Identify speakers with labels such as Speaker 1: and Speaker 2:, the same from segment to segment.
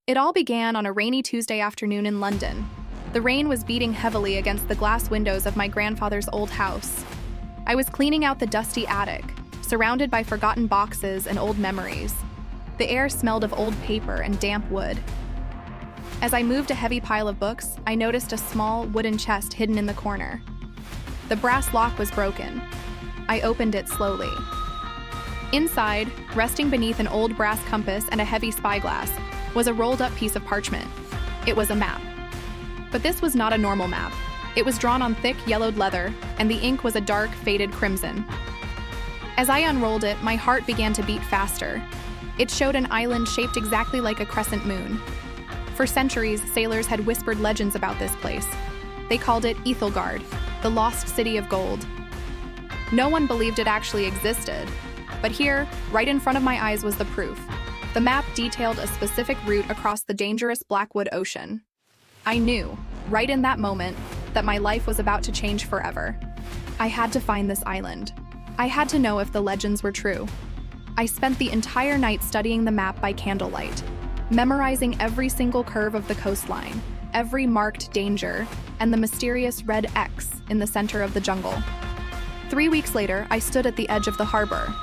Speaker 1: It all began on a rainy Tuesday afternoon in London. The rain was beating heavily against the glass windows of my grandfather's old house. I was cleaning out the dusty attic, surrounded by forgotten boxes and old memories. The air smelled of old paper and damp wood. As I moved a heavy pile of books, I noticed a small wooden chest hidden in the corner. The brass lock was broken. I opened it slowly. Inside, resting beneath an old brass compass and a heavy spyglass, was a rolled-up piece of parchment. It was a map. But this was not a normal map. It was drawn on thick, yellowed leather, and the ink was a dark, faded crimson. As I unrolled it, my heart began to beat faster. It showed an island shaped exactly like a crescent moon. For centuries, sailors had whispered legends about this place. They called it Aethelgard, the lost city of gold. No one believed it actually existed. But here, right in front of my eyes, was the proof. The map detailed a specific route across the dangerous Blackwood Ocean. I knew, right in that moment, that my life was about to change forever. I had to find this island. I had to know if the legends were true. I spent the entire night studying the map by candlelight, memorizing every single curve of the coastline, every marked danger, and the mysterious red X in the center of the jungle. 3 weeks later, I stood at the edge of the harbor.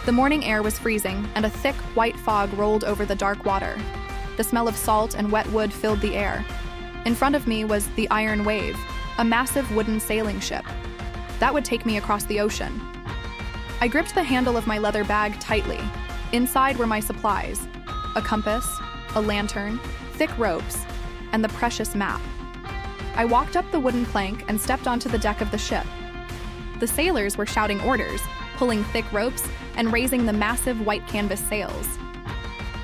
Speaker 1: The morning air was freezing, and a thick, white fog rolled over the dark water. The smell of salt and wet wood filled the air. In front of me was the Iron Wave, a massive wooden sailing ship. That would take me across the ocean. I gripped the handle of my leather bag tightly. Inside were my supplies: a compass, a lantern, thick ropes, and the precious map. I walked up the wooden plank and stepped onto the deck of the ship. The sailors were shouting orders, pulling thick ropes, and raising the massive white canvas sails.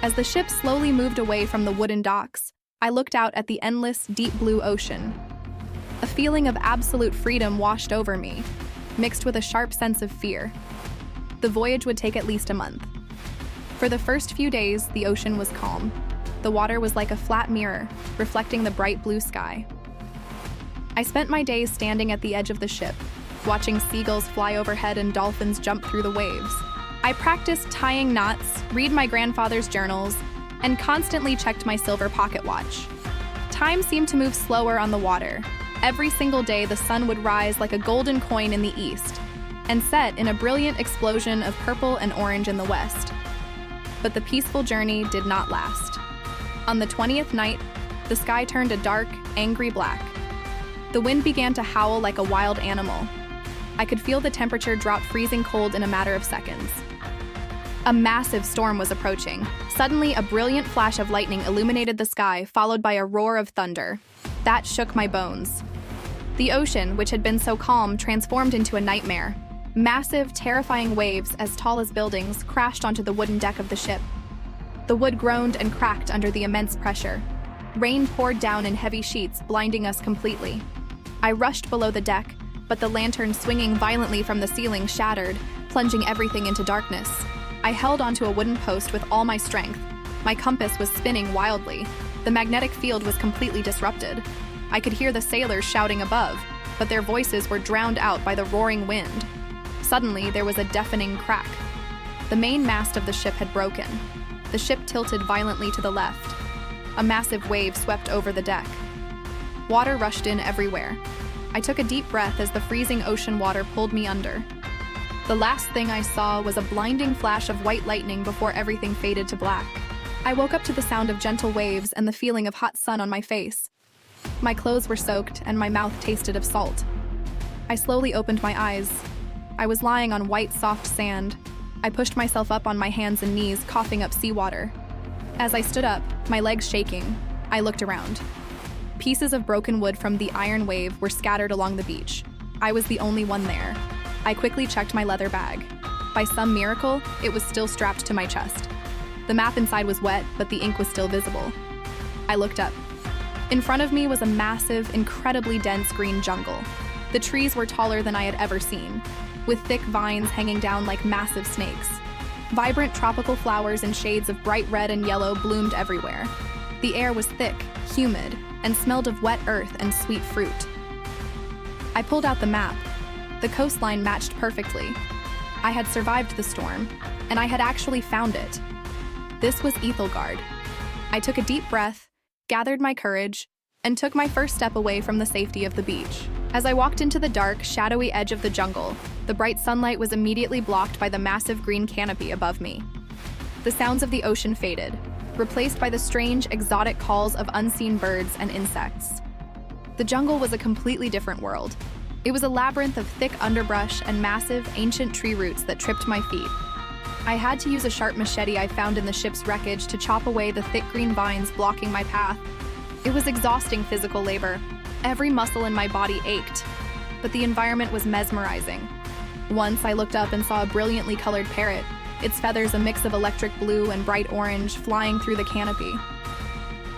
Speaker 1: As the ship slowly moved away from the wooden docks, I looked out at the endless, deep blue ocean. A feeling of absolute freedom washed over me, mixed with a sharp sense of fear. The voyage would take at least a month. For the first few days, the ocean was calm. The water was like a flat mirror, reflecting the bright blue sky. I spent my days standing at the edge of the ship, watching seagulls fly overhead and dolphins jump through the waves. I practiced tying knots, read my grandfather's journals, and constantly checked my silver pocket watch. Time seemed to move slower on the water. Every single day, the sun would rise like a golden coin in the east and set in a brilliant explosion of purple and orange in the west. But the peaceful journey did not last. On the 20th night, the sky turned a dark, angry black. The wind began to howl like a wild animal. I could feel the temperature drop freezing cold in a matter of seconds. A massive storm was approaching. Suddenly, a brilliant flash of lightning illuminated the sky, followed by a roar of thunder. That shook my bones. The ocean, which had been so calm, transformed into a nightmare. Massive, terrifying waves, as tall as buildings, crashed onto the wooden deck of the ship. The wood groaned and cracked under the immense pressure. Rain poured down in heavy sheets, blinding us completely. I rushed below the deck, but the lantern swinging violently from the ceiling shattered, plunging everything into darkness. I held onto a wooden post with all my strength. My compass was spinning wildly. The magnetic field was completely disrupted. I could hear the sailors shouting above, but their voices were drowned out by the roaring wind. Suddenly, there was a deafening crack. The main mast of the ship had broken. The ship tilted violently to the left. A massive wave swept over the deck. Water rushed in everywhere. I took a deep breath as the freezing ocean water pulled me under. The last thing I saw was a blinding flash of white lightning before everything faded to black. I woke up to the sound of gentle waves and the feeling of hot sun on my face. My clothes were soaked and my mouth tasted of salt. I slowly opened my eyes. I was lying on white, soft sand. I pushed myself up on my hands and knees, coughing up seawater. As I stood up, my legs shaking, I looked around. Pieces of broken wood from the Iron Wave were scattered along the beach. I was the only one there. I quickly checked my leather bag. By some miracle, it was still strapped to my chest. The map inside was wet, but the ink was still visible. I looked up. In front of me was a massive, incredibly dense green jungle. The trees were taller than I had ever seen, with thick vines hanging down like massive snakes. Vibrant tropical flowers in shades of bright red and yellow bloomed everywhere. The air was thick, humid, and smelled of wet earth and sweet fruit. I pulled out the map. The coastline matched perfectly. I had survived the storm, and I had actually found it. This was Aethelgard. I took a deep breath, gathered my courage, and took my first step away from the safety of the beach. As I walked into the dark, shadowy edge of the jungle, the bright sunlight was immediately blocked by the massive green canopy above me. The sounds of the ocean faded, replaced by the strange, exotic calls of unseen birds and insects. The jungle was a completely different world. It was a labyrinth of thick underbrush and massive, ancient tree roots that tripped my feet. I had to use a sharp machete I found in the ship's wreckage to chop away the thick green vines blocking my path. It was exhausting physical labor. Every muscle in my body ached, but the environment was mesmerizing. Once I looked up and saw a brilliantly colored parrot, its feathers a mix of electric blue and bright orange flying through the canopy.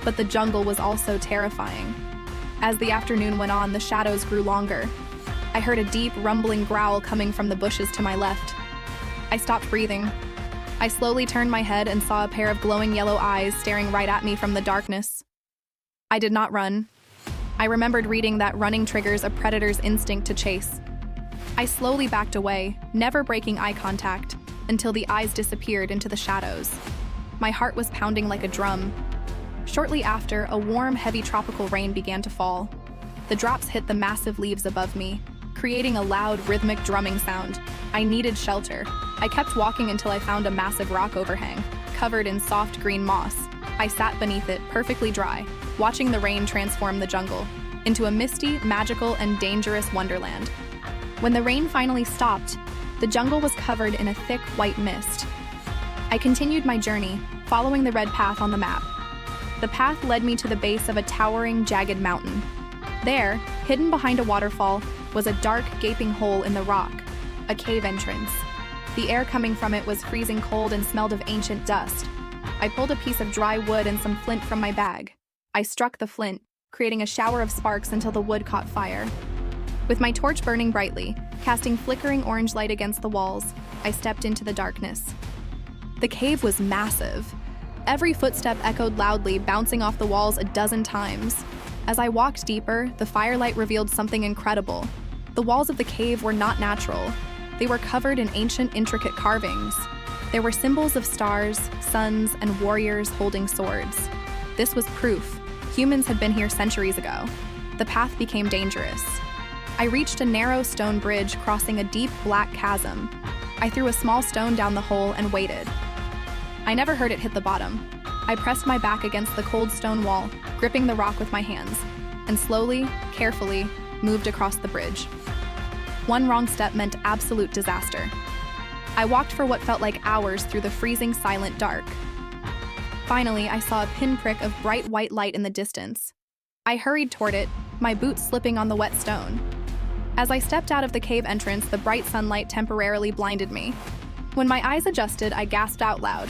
Speaker 1: But the jungle was also terrifying. As the afternoon went on, the shadows grew longer. I heard a deep, rumbling growl coming from the bushes to my left. I stopped breathing. I slowly turned my head and saw a pair of glowing yellow eyes staring right at me from the darkness. I did not run. I remembered reading that running triggers a predator's instinct to chase. I slowly backed away, never breaking eye contact, until the eyes disappeared into the shadows. My heart was pounding like a drum. Shortly after, a warm, heavy tropical rain began to fall. The drops hit the massive leaves above me, creating a loud, rhythmic drumming sound. I needed shelter. I kept walking until I found a massive rock overhang, covered in soft green moss. I sat beneath it, perfectly dry, watching the rain transform the jungle into a misty, magical, and dangerous wonderland. When the rain finally stopped, the jungle was covered in a thick white mist. I continued my journey, following the red path on the map. The path led me to the base of a towering, jagged mountain. There, hidden behind a waterfall, was a dark, gaping hole in the rock, a cave entrance. The air coming from it was freezing cold and smelled of ancient dust. I pulled a piece of dry wood and some flint from my bag. I struck the flint, creating a shower of sparks until the wood caught fire. With my torch burning brightly, casting flickering orange light against the walls, I stepped into the darkness. The cave was massive. Every footstep echoed loudly, bouncing off the walls a dozen times. As I walked deeper, the firelight revealed something incredible. The walls of the cave were not natural. They were covered in ancient, intricate carvings. There were symbols of stars, suns, and warriors holding swords. This was proof. Humans had been here centuries ago. The path became dangerous. I reached a narrow stone bridge crossing a deep, black chasm. I threw a small stone down the hole and waited. I never heard it hit the bottom. I pressed my back against the cold stone wall, gripping the rock with my hands, and slowly, carefully, moved across the bridge. One wrong step meant absolute disaster. I walked for what felt like hours through the freezing, silent dark. Finally, I saw a pinprick of bright white light in the distance. I hurried toward it, my boots slipping on the wet stone. As I stepped out of the cave entrance, the bright sunlight temporarily blinded me. When my eyes adjusted, I gasped out loud.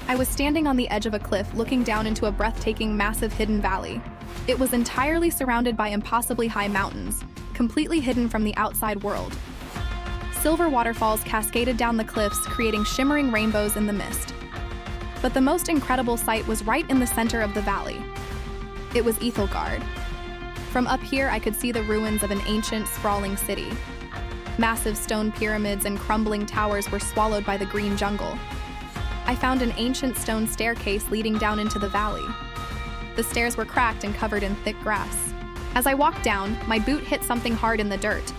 Speaker 1: I was standing on the edge of a cliff, looking down into a breathtaking, massive hidden valley. It was entirely surrounded by impossibly high mountains, completely hidden from the outside world. Silver waterfalls cascaded down the cliffs, creating shimmering rainbows in the mist. But the most incredible sight was right in the center of the valley. It was Aethelgard. From up here, I could see the ruins of an ancient, sprawling city. Massive stone pyramids and crumbling towers were swallowed by the green jungle. I found an ancient stone staircase leading down into the valley. The stairs were cracked and covered in thick grass. As I walked down, my boot hit something hard in the dirt.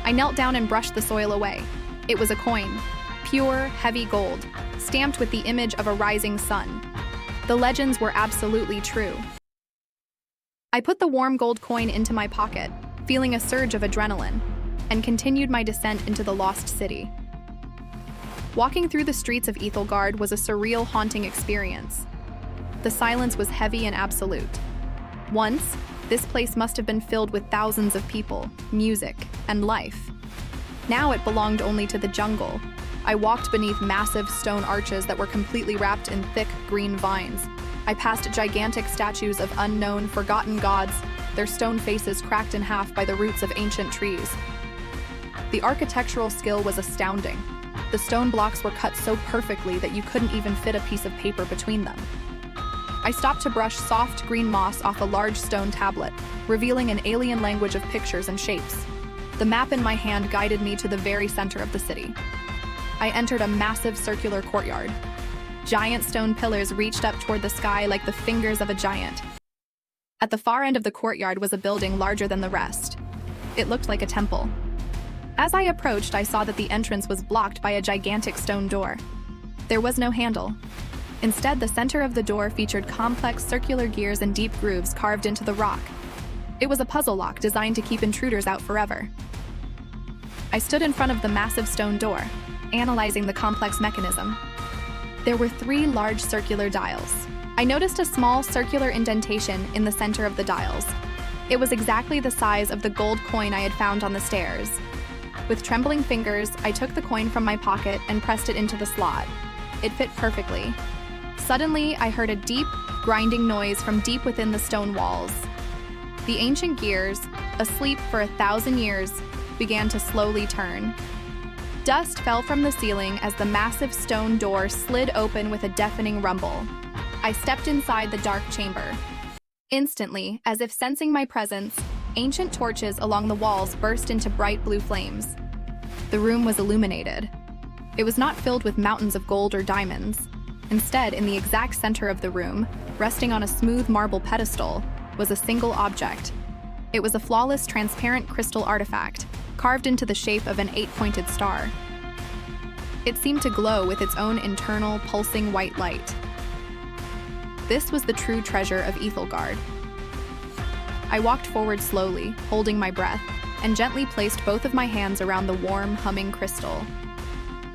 Speaker 1: I knelt down and brushed the soil away. It was a coin, pure, heavy gold, stamped with the image of a rising sun. The legends were absolutely true. I put the warm gold coin into my pocket, feeling a surge of adrenaline, and continued my descent into the lost city. Walking through the streets of Aethelgard was a surreal, haunting experience. The silence was heavy and absolute. Once, this place must have been filled with thousands of people, music, and life. Now it belonged only to the jungle. I walked beneath massive stone arches that were completely wrapped in thick green vines. I passed gigantic statues of unknown, forgotten gods, their stone faces cracked in half by the roots of ancient trees. The architectural skill was astounding. The stone blocks were cut so perfectly that you couldn't even fit a piece of paper between them. I stopped to brush soft green moss off a large stone tablet, revealing an alien language of pictures and shapes. The map in my hand guided me to the very center of the city. I entered a massive circular courtyard. Giant stone pillars reached up toward the sky like the fingers of a giant. At the far end of the courtyard was a building larger than the rest. It looked like a temple. As I approached, I saw that the entrance was blocked by a gigantic stone door. There was no handle. Instead, the center of the door featured complex circular gears and deep grooves carved into the rock. It was a puzzle lock designed to keep intruders out forever. I stood in front of the massive stone door, analyzing the complex mechanism. There were 3 large circular dials. I noticed a small circular indentation in the center of the dials. It was exactly the size of the gold coin I had found on the stairs. With trembling fingers, I took the coin from my pocket and pressed it into the slot. It fit perfectly. Suddenly, I heard a deep, grinding noise from deep within the stone walls. The ancient gears, asleep for 1,000 years, began to slowly turn. Dust fell from the ceiling as the massive stone door slid open with a deafening rumble. I stepped inside the dark chamber. Instantly, as if sensing my presence, ancient torches along the walls burst into bright blue flames. The room was illuminated. It was not filled with mountains of gold or diamonds. Instead, in the exact center of the room, resting on a smooth marble pedestal, was a single object. It was a flawless, transparent crystal artifact, carved into the shape of an 8-pointed star. It seemed to glow with its own internal, pulsing white light. This was the true treasure of Aethelgard. I walked forward slowly, holding my breath, and gently placed both of my hands around the warm, humming crystal.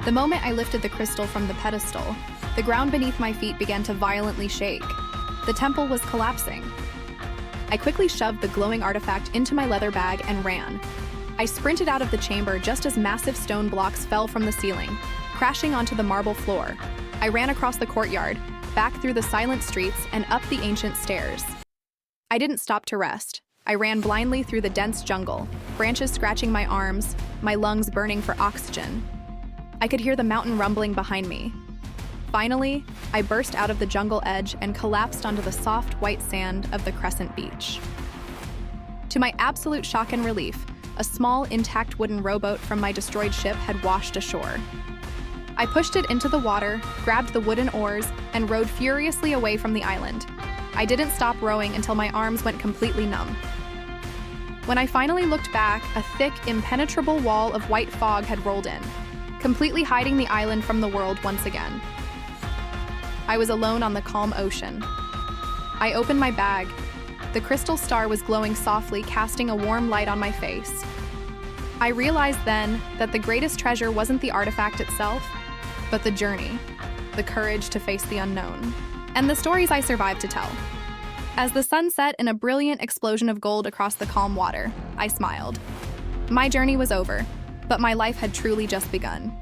Speaker 1: The moment I lifted the crystal from the pedestal, the ground beneath my feet began to violently shake. The temple was collapsing. I quickly shoved the glowing artifact into my leather bag and ran. I sprinted out of the chamber just as massive stone blocks fell from the ceiling, crashing onto the marble floor. I ran across the courtyard, back through the silent streets, and up the ancient stairs. I didn't stop to rest. I ran blindly through the dense jungle, branches scratching my arms, my lungs burning for oxygen. I could hear the mountain rumbling behind me. Finally, I burst out of the jungle edge and collapsed onto the soft white sand of the Crescent Beach. To my absolute shock and relief, a small, intact wooden rowboat from my destroyed ship had washed ashore. I pushed it into the water, grabbed the wooden oars, and rowed furiously away from the island. I didn't stop rowing until my arms went completely numb. When I finally looked back, a thick, impenetrable wall of white fog had rolled in, completely hiding the island from the world once again. I was alone on the calm ocean. I opened my bag. The crystal star was glowing softly, casting a warm light on my face. I realized then that the greatest treasure wasn't the artifact itself, but the journey, the courage to face the unknown, and the stories I survived to tell. As the sun set in a brilliant explosion of gold across the calm water, I smiled. My journey was over, but my life had truly just begun.